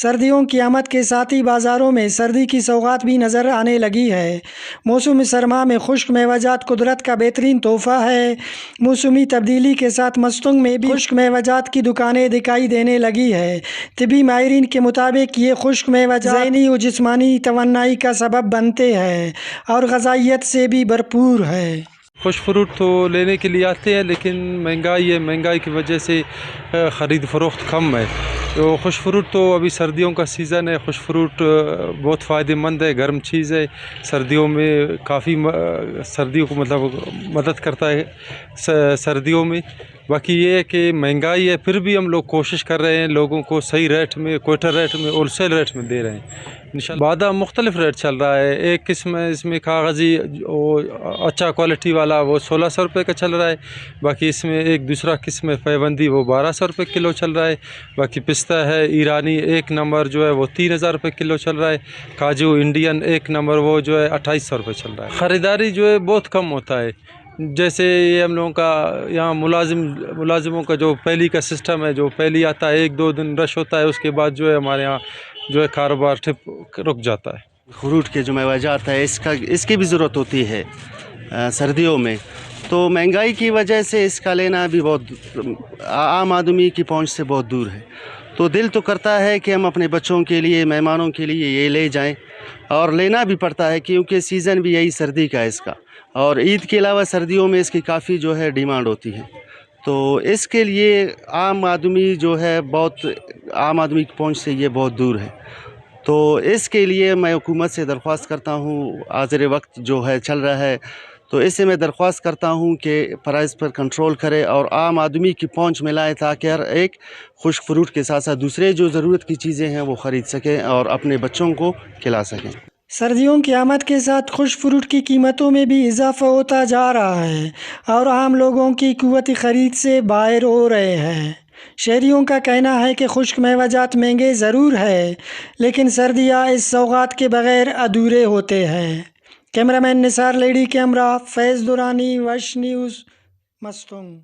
سردیوں کی آمد کے ساتھ ہی بازاروں میں سردی کی سوغات بھی نظر آنے لگی ہے۔ موسم سرما میں خشک میوہ جات قدرت کا بہترین تحفہ ہے۔ موسمی تبدیلی کے ساتھ مستنگ میں بھی خشک میوہ جات کی دکانیں دکھائی دینے لگی ہے۔ طبی ماہرین کے مطابق یہ خشک میوہ جات ذہنی و جسمانی توانائی کا سبب بنتے ہیں اور غذائیت سے بھی بھرپور ہے۔ خوش فروٹ تو لینے کے لیے آتے ہیں، لیکن مہنگائی ہے، مہنگائی کی وجہ سے خرید فروخت کم ہے۔ تو خوش فروٹ تو ابھی سردیوں کا سیزن ہے، خوش فروٹ بہت فائدہ مند ہے، گرم چیز ہے، سردیوں میں کافی سردیوں کو مدد کرتا ہے سردیوں میں۔ باقی یہ ہے کہ مہنگائی ہے، پھر بھی ہم لوگ کوشش کر رہے ہیں لوگوں کو صحیح ریٹ میں، کوئٹہ ریٹ میں، ہول سیل ریٹ میں دے رہے ہیں انشاءاللہ۔ بادام مختلف ریٹ چل رہا ہے، ایک قسم ہے اس میں کاغذی اچھا کوالٹی والا وہ 1600 روپے کا چل رہا ہے، باقی اس میں ایک دوسرا قسم ہے پیوندی وہ 1200 روپے کلو چل رہا ہے، باقی پستہ ہے ایرانی ایک نمبر جو ہے وہ 3000 روپے کلو چل رہا ہے، کاجو انڈین ایک نمبر وہ جو ہے 2800 روپے چل رہا ہے۔ خریداری جو ہے بہت کم ہوتا ہے، جیسے یہ ہم لوگوں کا یہاں ملازموں کا جو پہلی کا سسٹم ہے، جو پہلی آتا ہے 1-2 دن رش ہوتا ہے، اس کے بعد جو ہے ہمارے یہاں جو ہے کاروبار رک جاتا ہے۔ فروٹ کے جو میوہ جات ہے اس کی بھی ضرورت ہوتی ہے سردیوں میں، تو مہنگائی کی وجہ سے اس کا لینا بھی بہت عام آدمی کی پہنچ سے بہت دور ہے۔ تو دل تو کرتا ہے کہ ہم اپنے بچوں کے لیے، مہمانوں کے لیے یہ لے جائیں، اور لینا بھی پڑتا ہے کیونکہ سیزن بھی یہی سردی کا ہے اس کا، اور عید کے علاوہ سردیوں میں اس کی کافی جو ہے ڈیمانڈ ہوتی ہے۔ تو اس کے لیے عام آدمی جو ہے عام آدمی کی پہنچ سے یہ بہت دور ہے۔ تو اس کے لیے میں حکومت سے درخواست کرتا ہوں، حاضر وقت جو ہے چل رہا ہے، تو اس سے میں درخواست کرتا ہوں کہ پرائز پر کنٹرول کرے اور عام آدمی کی پہنچ میں لائے، تاکہ ہر ایک خشک فروٹ کے ساتھ ساتھ دوسرے جو ضرورت کی چیزیں ہیں وہ خرید سکیں اور اپنے بچوں کو کھلا سکیں۔ سردیوں کی آمد کے ساتھ خشک فروٹ کی قیمتوں میں بھی اضافہ ہوتا جا رہا ہے اور عام لوگوں کی قوت خرید سے باہر ہو رہے ہیں۔ شہریوں کا کہنا ہے کہ خشک میوہ جات مہنگے ضرور ہے، لیکن سردیاں اس سوغات کے بغیر ادھورے ہوتے ہیں۔ کیمرہ مین نثار لیڈی کے ہمراہ فیض درانی، وش نیوز، مستنگ۔